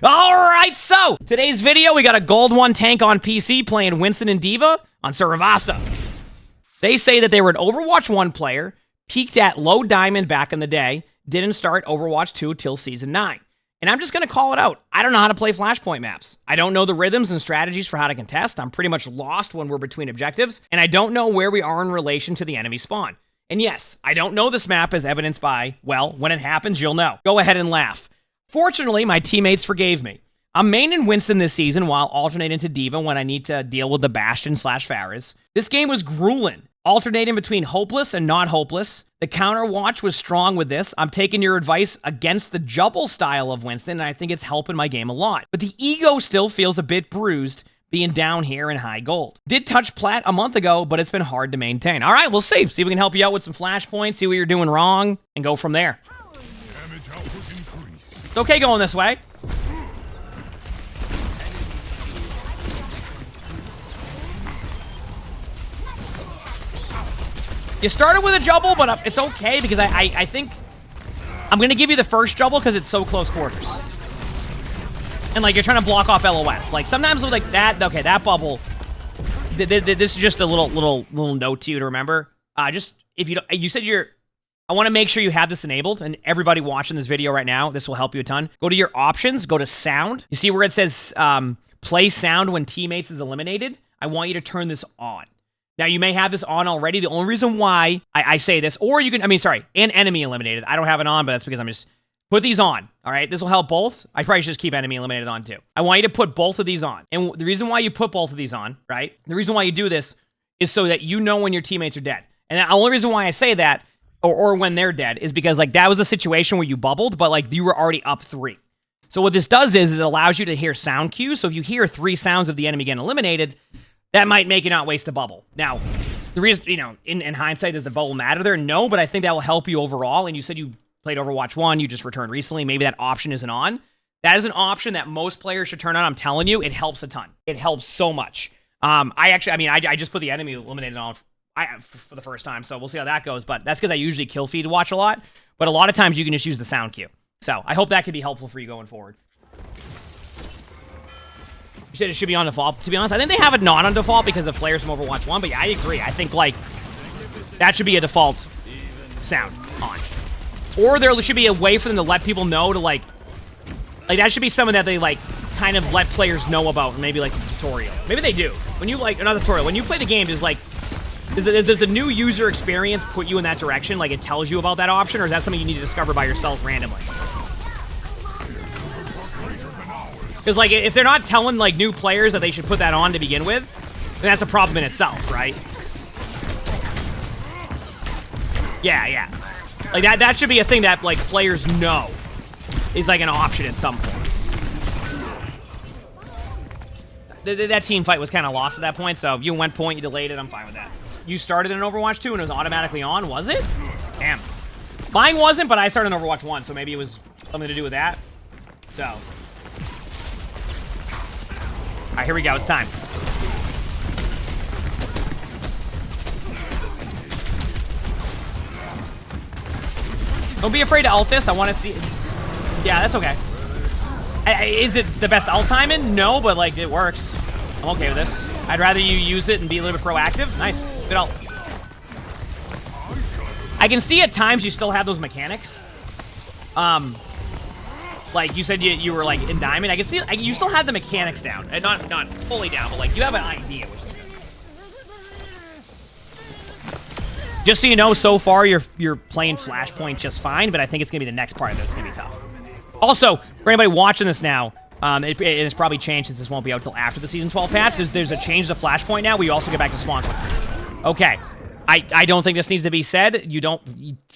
Alright, so today's video, we got a gold 1 tank on PC playing Winston and D.Va on Servasa. They say that they were an Overwatch 1 player, peaked at low diamond back in the day, didn't start Overwatch 2 till Season 9. And I'm just going to call it out. I don't know how to play Flashpoint maps. I don't know the rhythms and strategies for how to contest. I'm pretty much lost when we're between objectives, and I don't know where we are in relation to the enemy spawn. And yes, I don't know this map as evidenced by, well, when it happens, you'll know. Go ahead and laugh. Fortunately, my teammates forgave me. I'm maining Winston this season while alternating to D.Va when I need to deal with the Bastion/Pharah. This game was grueling, alternating between hopeless and not hopeless. The counter watch was strong with this. I'm taking your advice against the jubble style of Winston, and I think it's helping my game a lot. But the ego still feels a bit bruised being down here in high gold. Did touch plat a month ago, but it's been hard to maintain. All right, we'll see. See if we can help you out with some flashpoints, see what you're doing wrong, and go from there. It's okay going this way. You started with a jubble, but it's okay because I think I'm going to give you the first jubble because it's so close quarters. And, like, you're trying to block off LOS. Like, sometimes with, like, that, okay, that bubble, this is just a little note to you to remember. Just, if you don't, you said I want to make sure you have this enabled, and everybody watching this video right now, this will help you a ton. Go to your options, go to sound. You see where it says play sound when teammates is eliminated? I want you to turn this on. Now, you may have this on already. The only reason why I say this, or you can, and enemy eliminated. I don't have it on, but that's because I'm just, put these on, all right? This will help both. I probably should just keep enemy eliminated on too. I want you to put both of these on. And the reason why you put both of these on, right? The reason why you do this is so that you know when your teammates are dead. And the only reason why I say that, or when they're dead, is because, like, that was a situation where you bubbled, but, like, you were already up 3. So what this does is it allows you to hear sound cues. So if you hear 3 sounds of the enemy getting eliminated, that might make you not waste a bubble. Now, the reason, in hindsight, does the bubble matter there? No, but I think that will help you overall. And you said you played Overwatch 1, you just returned recently. Maybe that option isn't on. That is an option that most players should turn on. I'm telling you, it helps a ton. It helps so much. I just put the enemy eliminated on for the first time, so we'll see how that goes. But that's because I usually kill feed watch a lot. But a lot of times you can just use the sound cue. So I hope that could be helpful for you going forward. You said it should be on default. To be honest, I think they have it not on default because of players from Overwatch 1. But yeah, I agree. I think, like, that should be a default sound on. Or there should be a way for them to let people know to, like that should be something that they, like, kind of let players know about, maybe, like, a tutorial. Maybe they do. When you, like, another tutorial, when you play the game, is like, does the new user experience put you in that direction? Like, it tells you about that option, or is that something you need to discover by yourself randomly? Because, like, if they're not telling, like, new players that they should put that on to begin with, then that's a problem in itself, right? Yeah. Like, that should be a thing that, like, players know is, like, an option at some point. That team fight was kind of lost at that point, so if you went point, you delayed it, I'm fine with that. You started in Overwatch 2 and it was automatically on, was it? Damn. Mine wasn't, but I started in Overwatch 1, so maybe it was something to do with that. So. Alright, here we go, it's time. Don't be afraid to ult this. I want to see. Yeah, that's okay. Is it the best ult timing? No, but, like, it works. I'm okay with this. I'd rather you use it and be a little bit proactive. Nice. Good ult. I can see at times you still have those mechanics. Like, you said you were, like, in diamond. I can see you still have the mechanics down. And not fully down, but, like, you have an idea, which is good. Just so you know, so far you're playing Flashpoint just fine, but I think it's gonna be the next part of it that's gonna be tough. Also, for anybody watching this now, it's probably changed since this won't be out until after the Season 12 patch. There's a change to Flashpoint now where you also get back to spawn quicker. Okay, I don't think this needs to be said. You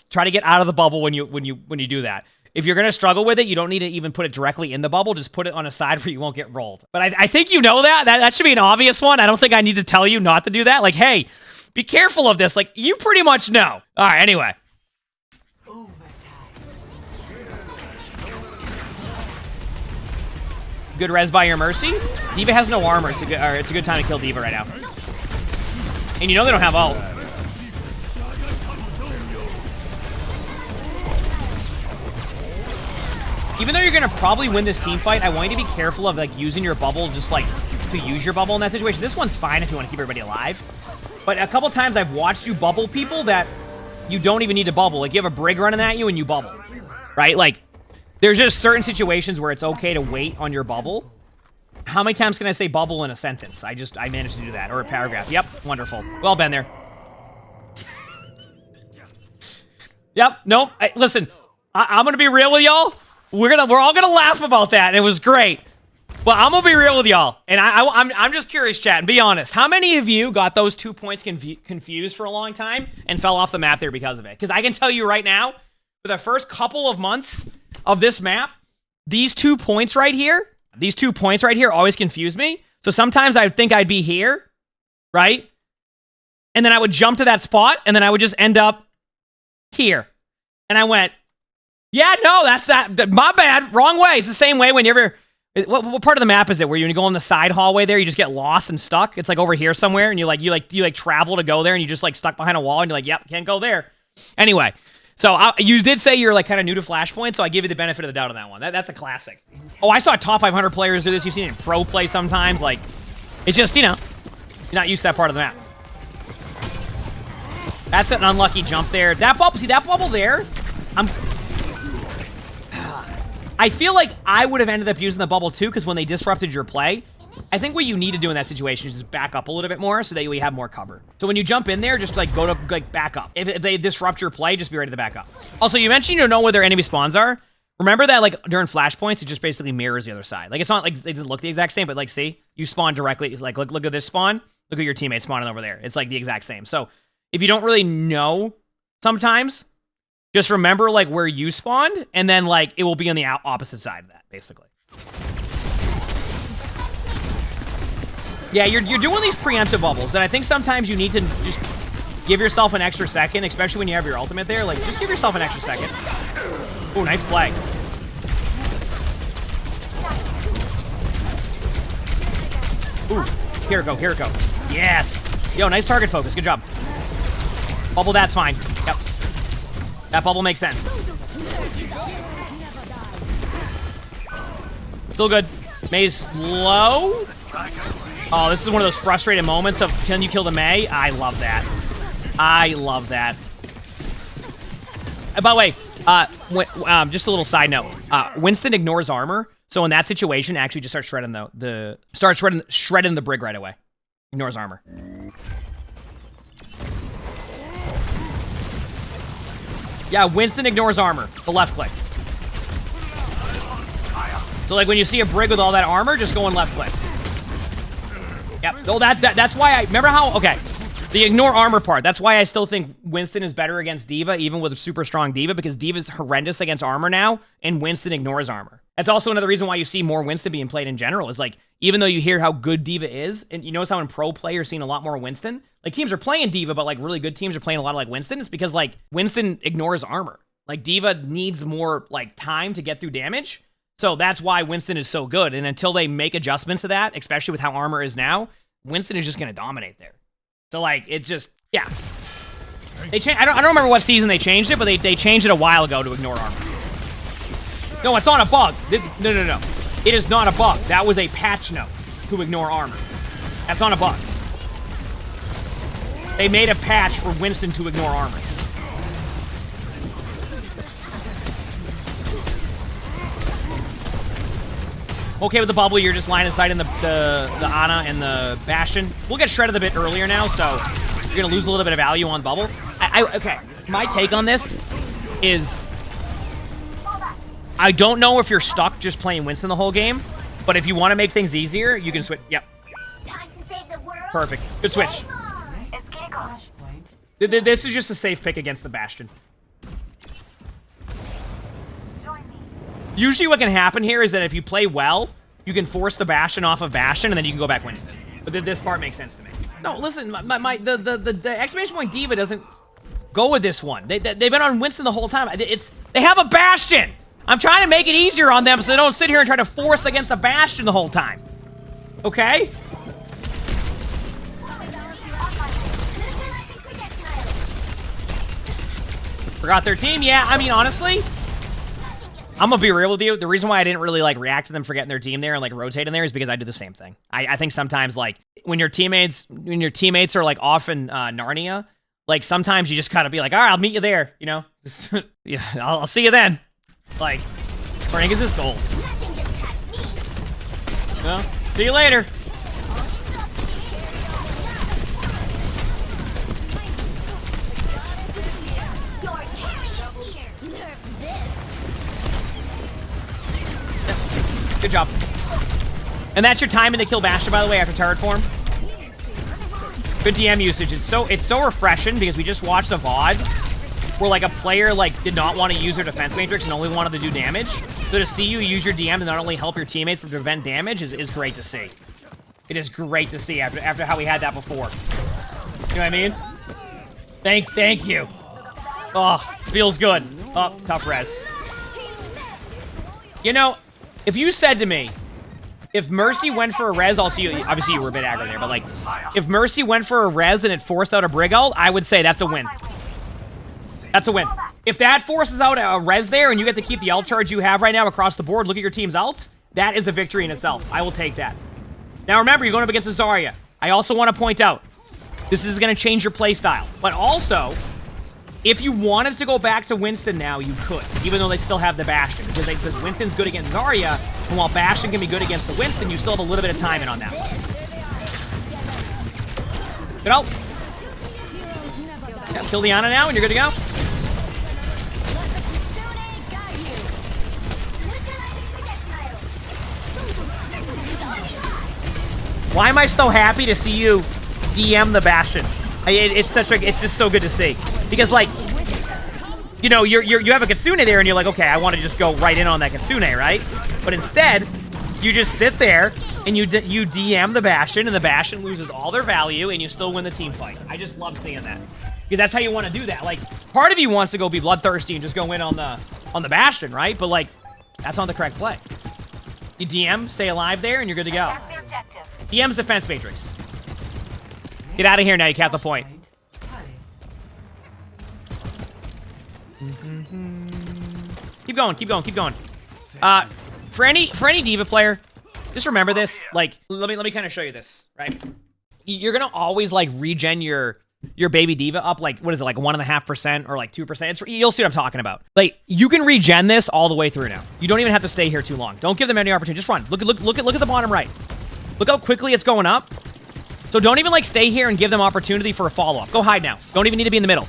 try to get out of the bubble when you do that. If you're gonna struggle with it, you don't need to even put it directly in the bubble. Just put it on a side where you won't get rolled. But I think you know that. That should be an obvious one. I don't think I need to tell you not to do that. Like, hey, be careful of this. Like, you pretty much know. All right, anyway. Good res by your Mercy. D.Va has no armor. It's a good time to kill D.Va right now. And you know they don't have ult. even though you're gonna probably win this team fight, I want you to be careful of like using your bubble just like to use your bubble in that situation. This one's fine if you want to keep everybody alive. But a couple times I've watched you bubble people that you don't even need to bubble. Like you have a brig running at you and you bubble, right? Like there's just certain situations where it's okay to wait on your bubble. How many times can I say bubble in a sentence? I managed to do that, or a paragraph. Yep, wonderful. Well, been there. Yep, nope. Listen, I'm gonna be real with y'all. We're all gonna laugh about that, and it was great. But I'm gonna be real with y'all, and I'm just curious, chat, and be honest. How many of you got those 2 points confused for a long time and fell off the map there because of it? Because I can tell you right now, for the first couple of months of this map, these 2 points right here always confuse me. So sometimes I would think I'd be here, right? And then I would jump to that spot, and then I would just end up here. And I went, yeah, no, that's that. My bad. Wrong way. It's the same way when you ever... What part of the map is it where you go in the side hallway there, you just get lost and stuck? It's like over here somewhere, and you travel to go there, and you just like stuck behind a wall, and you're like, yep, can't go there. Anyway, so you did say you're like kind of new to Flashpoint, so I give you the benefit of the doubt on that one. That's a classic. Oh, I saw top 500 players do this. You've seen it in pro play sometimes. Like, it's just, you know, you're not used to that part of the map. That's an unlucky jump there. That bubble, see that bubble there? I feel like I would have ended up using the bubble too, because when they disrupted your play, I think what you need to do in that situation is just back up a little bit more so that you have more cover. So when you jump in there, just like go to like back up. If they disrupt your play, just be ready to back up. Also, you mentioned you don't know where their enemy spawns are. Remember that like during flashpoints, it just basically mirrors the other side. Like it's not like they look the exact same, but like see, you spawn directly. Like look at this spawn. Look at your teammate spawning over there. It's like the exact same. So if you don't really know, sometimes just remember like where you spawned, and then like it will be on the opposite side of that, basically. Yeah, you're doing these preemptive bubbles, and I think sometimes you need to just give yourself an extra second, especially when you have your ultimate there. Like, just give yourself an extra second. Oh, nice play. Ooh, here it go, here it go. Yes. Yo, nice target focus. Good job. Bubble, that's fine. Yep. That bubble makes sense. Still good. May's low. Oh, this is one of those frustrated moments of, can you kill the Mei? I love that. I love that. By the way, just a little side note. Winston ignores armor, so in that shsituation, actually just starts shredding shredding the brig right away. Ignores armor. Yeah, Winston ignores armor. The left click. So like when you see a brig with all that armor, just go and left click. Yep. So that's why I remember how. Okay, the ignore armor part. That's why I still think Winston is better against D.Va, even with a super strong D.Va, because D.Va's horrendous against armor now, and Winston ignores armor. That's also another reason why you see more Winston being played in general. Is like even though you hear how good D.Va is, and you notice how in pro play you're seeing a lot more Winston. Like teams are playing D.Va, but like really good teams are playing a lot of like Winston. It's because like Winston ignores armor. Like D.Va needs more like time to get through damage. So that's why Winston is so good. And until they make adjustments to that, especially with how armor is now, Winston is just going to dominate there. So like it's just, yeah. They I don't remember what season they changed it, but they changed it a while ago to ignore armor. No, it's not a bug. No. It is not a bug. That was a patch note to ignore armor. That's not a bug. They made a patch for Winston to ignore armor. Okay with the bubble, you're just line of sight in the Ana and the Bastion. We'll get shredded a bit earlier now, so you're going to lose a little bit of value on bubble. Okay, my take on this is I don't know if you're stuck just playing Winston the whole game, but if you want to make things easier, you can switch. Yep. Perfect. Good switch. This is just a safe pick against the Bastion. Usually what can happen here is that if you play well, you can force the Bastion off of Bastion, and then you can go back Winston. But this part makes sense to me. No, listen, the exclamation point D.Va doesn't go with this one. They've been on Winston the whole time. They have a Bastion! I'm trying to make it easier on them so they don't sit here and try to force against the Bastion the whole time. Okay? Forgot their team? Yeah, I mean, honestly, I'm gonna be real with you. The reason why I didn't really like react to them for getting their team there and like rotating there is because I do the same thing. I think sometimes like when your teammates are like off in Narnia, like sometimes you just gotta be like, all right, I'll meet you there. You know, yeah, I'll see you then. Like, Frank is his goal. Well, see you later. Good job. And that's your timing to kill Bastion, by the way, after turret form. Good DM usage. It's so refreshing because we just watched a VOD where like a player like did not want to use their defense matrix and only wanted to do damage. So to see you use your DM to not only help your teammates but prevent damage is great to see. It is great to see after how we had that before. You know what I mean? Thank you. Oh, feels good. Oh, tough res. You know, if you said to me, if Mercy went for a res, I'll see you. Obviously, you were a bit aggro there, but like, if Mercy went for a res and it forced out a Brig ult, I would say that's a win. That's a win. If that forces out a res there and you get to keep the ult charge you have right now across the board, look at your team's ults, that is a victory in itself. I will take that. Now remember, you're going up against a Zarya. I also want to point out, this is going to change your playstyle, but also, if you wanted to go back to Winston now, you could, even though they still have the Bastion. Because Winston's good against Zarya, and while Bastion can be good against the Winston, you still have a little bit of timing on that. Good ult. Yeah, kill Diana now, and you're good to go. Why am I so happy to see you DM the Bastion? It's just so good to see. Because, like, you know, you have a Kitsune there, and you're like, okay, I want to just go right in on that Kitsune, right? But instead, you just sit there, and you DM the Bastion, and the Bastion loses all their value, and you still win the team fight. I just love seeing that. Because that's how you want to do that. Like, part of you wants to go be bloodthirsty and just go in on the Bastion, right? But, like, that's not the correct play. You DM, stay alive there, and you're good to go. DM's defense matrix. Get out of here now, you cap the point. Keep going, keep going, keep going. For any D.Va player, just remember this. Like, let me kind of show you this, right? You're gonna always like regen your baby D.Va up like, what is it, like 1.5% or like 2%? You'll see what I'm talking about. Like, you can regen this all the way through now. You don't even have to stay here too long. Don't give them any opportunity. Just run. Look at the bottom right. Look how quickly it's going up. So don't even like stay here and give them opportunity for a follow-up. Go hide now. Don't even need to be in the middle.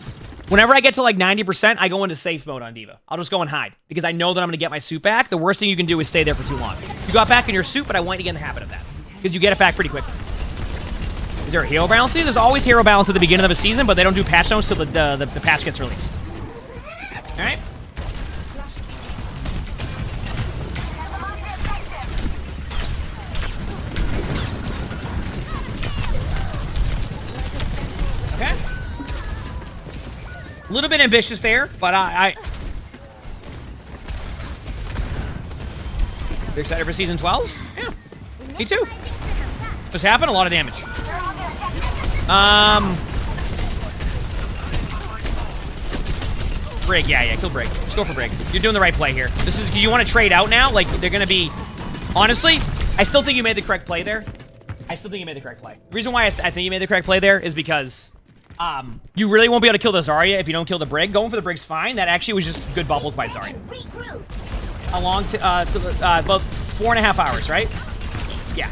Whenever I get to like 90%, I go into safe mode on D.Va. I'll just go and hide because I know that I'm going to get my suit back. The worst thing you can do is stay there for too long. You got back in your suit, but I want you to get in the habit of that because you get it back pretty quickly. Is there a hero balance? See, there's always hero balance at the beginning of a season, but they don't do patch notes till the patch gets released. All right? Okay. A little bit ambitious there, but You're excited for Season 12? Yeah. Me too. Just happened, a lot of damage. Brig, yeah, kill Brig. Just go for Brig. You're doing the right play here. This is because you want to trade out now. Like, they're going to be... Honestly, I still think you made the correct play there. The reason why I think you made the correct play there is because... you really won't be able to kill the Zarya if you don't kill the Brig. Going for the Brig's fine. That actually was just good bubbles by Zarya. Along to about 4.5 hours, right? Yeah.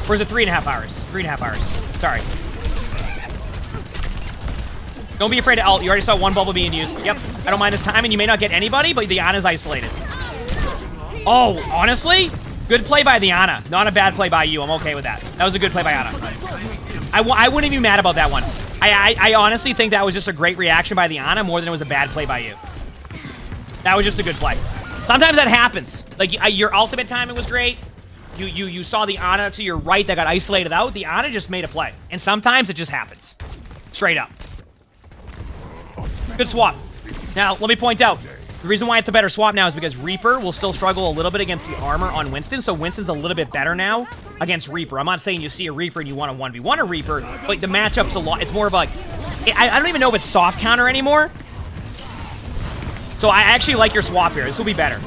Or is it 3.5 hours? 3.5 hours. Sorry. Don't be afraid to ult. You already saw one bubble being used. Yep. I don't mind this time, and you may not get anybody, but the Ana's isolated. Oh, honestly? Good play by the Ana. Not a bad play by you. I'm okay with that. That was a good play by Ana. I wouldn't be mad about that one. I honestly think that was just a great reaction by the Ana more than it was a bad play by you. That was just a good play. Sometimes that happens. Like, your ultimate timing was great. You saw the Ana to your right that got isolated out. The Ana just made a play. And sometimes it just happens. Straight up. Good swap. Now, let me point out. The reason why it's a better swap now is because Reaper will still struggle a little bit against the armor on Winston. So Winston's a little bit better now against Reaper. I'm not saying you see a Reaper and you want to 1v1 a Reaper. But the matchup's a lot. It's more of like... I don't even know if it's soft counter anymore. So I actually like your swap here. This will be better.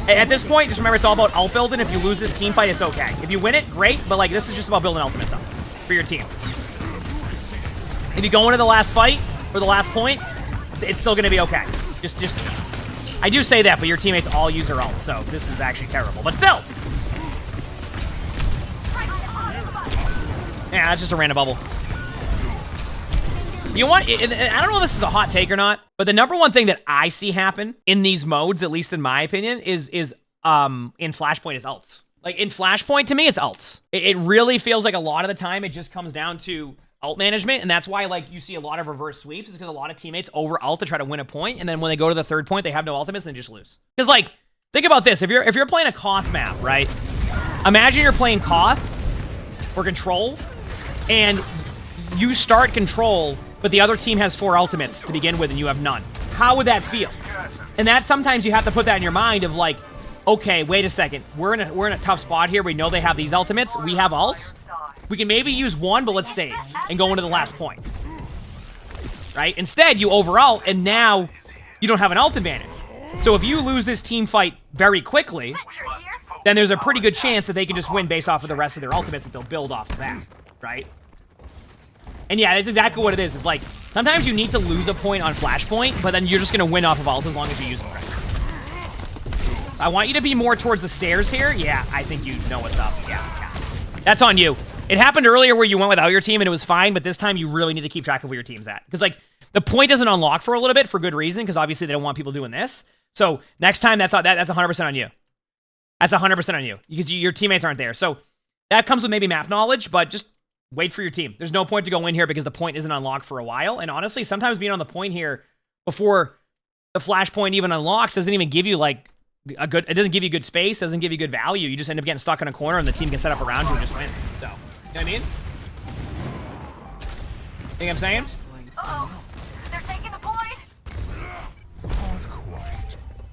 At this point, just remember it's all about ult building. If you lose this team fight, it's okay. If you win it, great, but like this is just about building ultimates up for your team. If you go into the last fight, or the last point, it's still gonna be okay. Just I do say that, but your teammates all use their ults, so this is actually terrible. But still! Yeah, that's just a random bubble. You know what? I don't know if this is a hot take or not, but the number one thing that I see happen in these modes, at least in my opinion, is in Flashpoint is ults. Like, in Flashpoint, to me, it's ults. It really feels like a lot of the time it just comes down to ult management, and that's why, like, you see a lot of reverse sweeps, is because a lot of teammates over-ult to try to win a point, and then when they go to the third point, they have no ultimates, and they just lose. Because, like, think about this. If you're playing a Koth map, right? Imagine you're playing Koth or Control, and you start Control, but the other team has 4 ultimates to begin with, and you have none. How would that feel? And that sometimes you have to put that in your mind of like, okay, wait a second. We're in a tough spot here. We know they have these ultimates. We have ults. We can maybe use one, but let's save and go into the last point. Right? Instead, you over-ult, and now you don't have an ult advantage. So if you lose this team fight very quickly, then there's a pretty good chance that they can just win based off of the rest of their ultimates that they'll build off of that. Right? And yeah, that's exactly what it is. It's like, sometimes you need to lose a point on Flashpoint, but then you're just going to win off of ult as long as you use them right. I want you to be more towards the stairs here. Yeah, I think you know what's up. Yeah. That's on you. It happened earlier where you went without your team and it was fine, but this time you really need to keep track of where your team's at. Because, like, the point doesn't unlock for a little bit for good reason, because obviously they don't want people doing this. So next time, that's 100% on you. That's 100% on you, because your teammates aren't there. So that comes with maybe map knowledge, but just wait for your team. There's no point to go in here because the point isn't unlocked for a while. And honestly, sometimes being on the point here before the Flashpoint even unlocks doesn't even give you, like, it doesn't give you good space, doesn't give you good value. You just end up getting stuck in a corner and the team can set up around you and just win. So, you know what I mean? Think what I'm saying? Uh-oh. They're taking the point.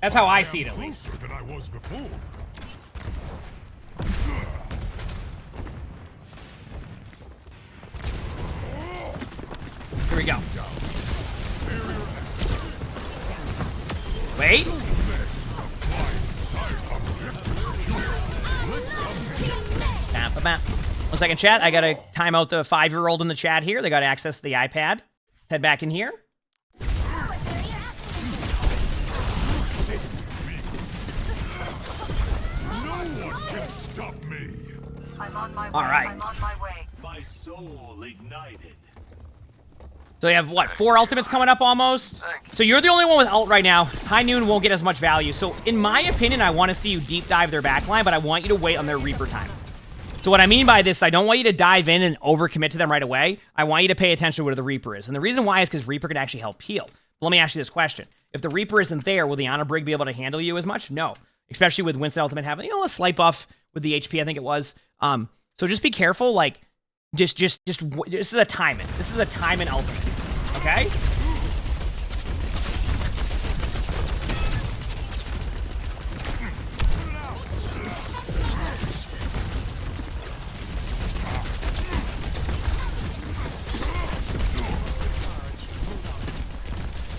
That's how I see it, at least. Closer than I was before. Here we go. Wait. One second, chat. I gotta time out the 5-year-old in the chat here. They gotta access the iPad. Head back in here. All right. I'm on my way. My soul ignited. So we have, what, 4 ultimates coming up almost? So you're the only one with ult right now. High Noon won't get as much value. So in my opinion, I want to see you deep dive their backline, but I want you to wait on their Reaper time. So what I mean by this, I don't want you to dive in and overcommit to them right away. I want you to pay attention to where the Reaper is. And the reason why is because Reaper can actually help heal. But let me ask you this question. If the Reaper isn't there, will the Ana Brig be able to handle you as much? No. Especially with Winston Ultimate having, you know, a slight buff with the HP, I think it was. So just be careful. Like, just this is a time in. This is a time in ultimate. Okay?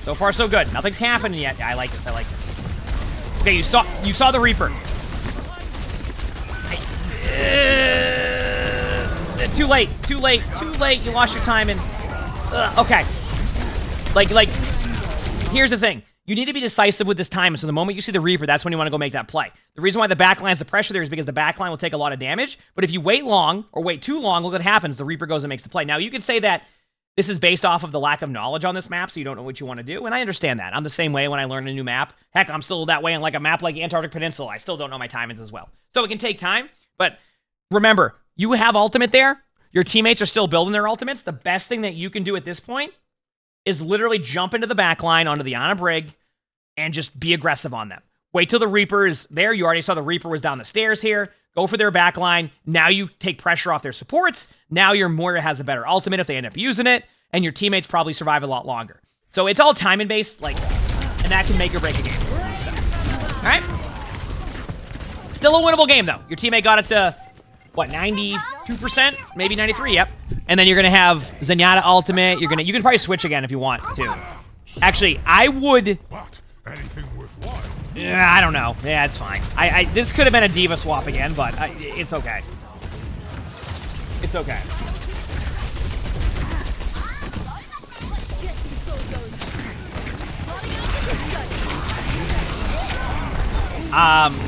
So far, so good. Nothing's happening yet. Yeah, I like this. I like this. Okay, you saw the Reaper. Too late. You lost your time and okay. Like, here's the thing. You need to be decisive with this time, so the moment you see the Reaper, that's when you want to go make that play. The reason why the backline has the pressure there is because the backline will take a lot of damage, but if you wait long, or wait too long, look what happens. The Reaper goes and makes the play. Now, you could say that this is based off of the lack of knowledge on this map, so you don't know what you want to do, and I understand that. I'm the same way when I learn a new map. Heck, I'm still that way on like a map like Antarctic Peninsula. I still don't know my timings as well. So it can take time, but remember, you have ultimate there. Your teammates are still building their ultimates. The best thing that you can do at this point is literally jump into the back line onto the Ana Brig and just be aggressive on them. Wait till the Reaper is there. You already saw the Reaper was down the stairs here. Go for their back line. Now you take pressure off their supports. Now your Moira has a better ultimate if they end up using it, and your teammates probably survive a lot longer. So it's all timing based, like, and that can make or break a game. So, all right? Still a winnable game, though. Your teammate got it to, what, 92%? Maybe 93, yep. And then you're going to have Zenyatta ultimate. You can probably switch again if you want to. Actually, I would... But anything worthwhile Yeah, I don't know. Yeah, it's fine. This could have been a D.Va swap again, but it's okay. It's okay.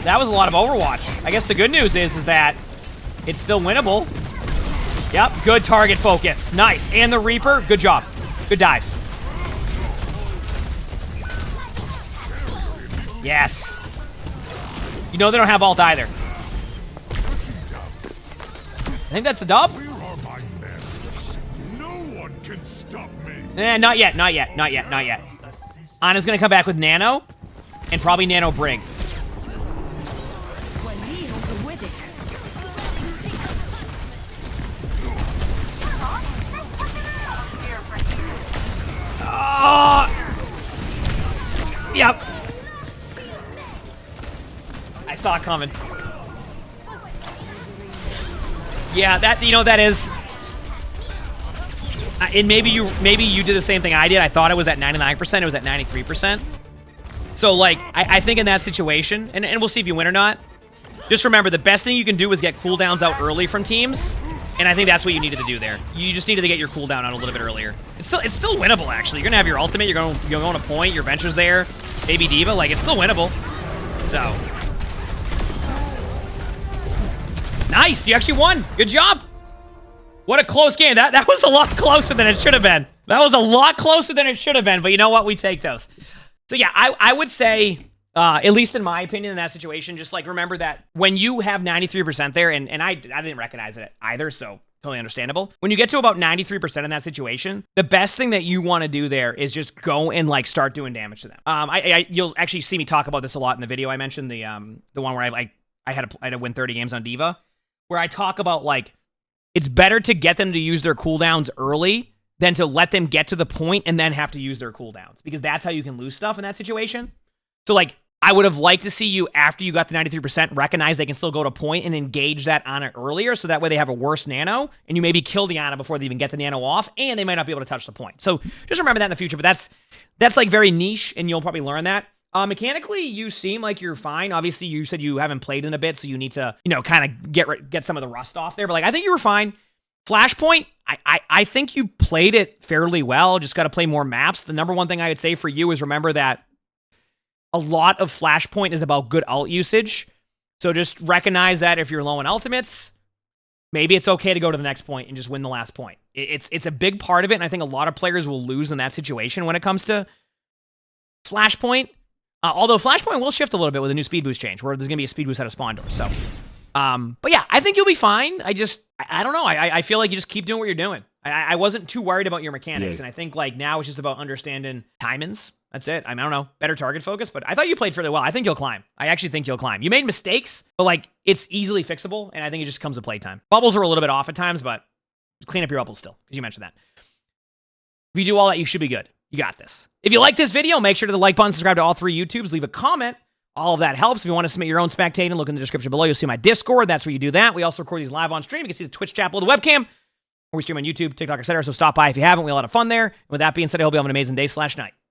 That was a lot of Overwatch. I guess the good news is that it's still winnable. Yep, good target focus. Nice. And the Reaper, good job. Good dive. Yes. You know they don't have ult either. I think that's a dub. No one can stop me. Not yet, not yet, not yet, not yet. Ana's gonna come back with Nano, and probably Nano Brig. Yep. I saw it coming. Yeah, that, you know, that is. And maybe you did the same thing I did. I thought it was at 99%. It was at 93%. So, like, I think in that situation, and we'll see if you win or not, just remember the best thing you can do is get cooldowns out early from teams. And I think that's what you needed to do there. You just needed to get your cooldown out a little bit earlier. It's still winnable, actually. You're going to have your ultimate. You're going to point. Your Venture's there. Maybe D.Va. Like, it's still winnable. So. Nice. You actually won. Good job. What a close game. That was a lot closer than it should have been. That was a lot closer than it should have been. But you know what? We take those. So, yeah, I would say, at least in my opinion in that situation, just, like, remember that when you have 93% there, and I didn't recognize it either, so totally understandable. When you get to about 93% in that situation, the best thing that you want to do there is just go and, like, start doing damage to them. You'll actually see me talk about this a lot in the video. I mentioned the one where I had to win 30 games on D.Va, where I talk about, like, it's better to get them to use their cooldowns early than to let them get to the point and then have to use their cooldowns, because that's how you can lose stuff in that situation. So, like, I would have liked to see you, after you got the 93%, recognize they can still go to point and engage that Ana earlier, so that way they have a worse nano, and you maybe kill the Ana before they even get the nano off, and they might not be able to touch the point. So just remember that in the future, but that's like very niche, and you'll probably learn that. Mechanically, you seem like you're fine. Obviously, you said you haven't played in a bit, so you need to, you know, kind of get some of the rust off there, but, like, I think you were fine. Flashpoint, I think you played it fairly well. Just got to play more maps. The number one thing I would say for you is remember that a lot of Flashpoint is about good ult usage. So just recognize that if you're low on ultimates, maybe it's okay to go to the next point and just win the last point. It's a big part of it, and I think a lot of players will lose in that situation when it comes to Flashpoint. Although Flashpoint will shift a little bit with a new speed boost change, where there's going to be a speed boost out of spawn door. So, but yeah, I think you'll be fine. I don't know. I feel like you just keep doing what you're doing. I wasn't too worried about your mechanics, and I think, like, now it's just about understanding timings. That's it. I don't know. Better target focus, but I thought you played fairly well. I think you'll climb. I actually think you'll climb. You made mistakes, but, like, it's easily fixable, and I think it just comes with playtime. Bubbles are a little bit off at times, but clean up your bubbles still, because you mentioned that. If you do all that, you should be good. You got this. If you like this video, make sure to the like button, subscribe to all 3 YouTubes, leave a comment. All of that helps. If you want to submit your own spectating, look in the description below. You'll see my Discord. That's where you do that. We also record these live on stream. You can see the Twitch chat below the webcam, or we stream on YouTube, TikTok, etc. So stop by if you haven't. We have a lot of fun there. And with that being said, I hope you have an amazing day/night.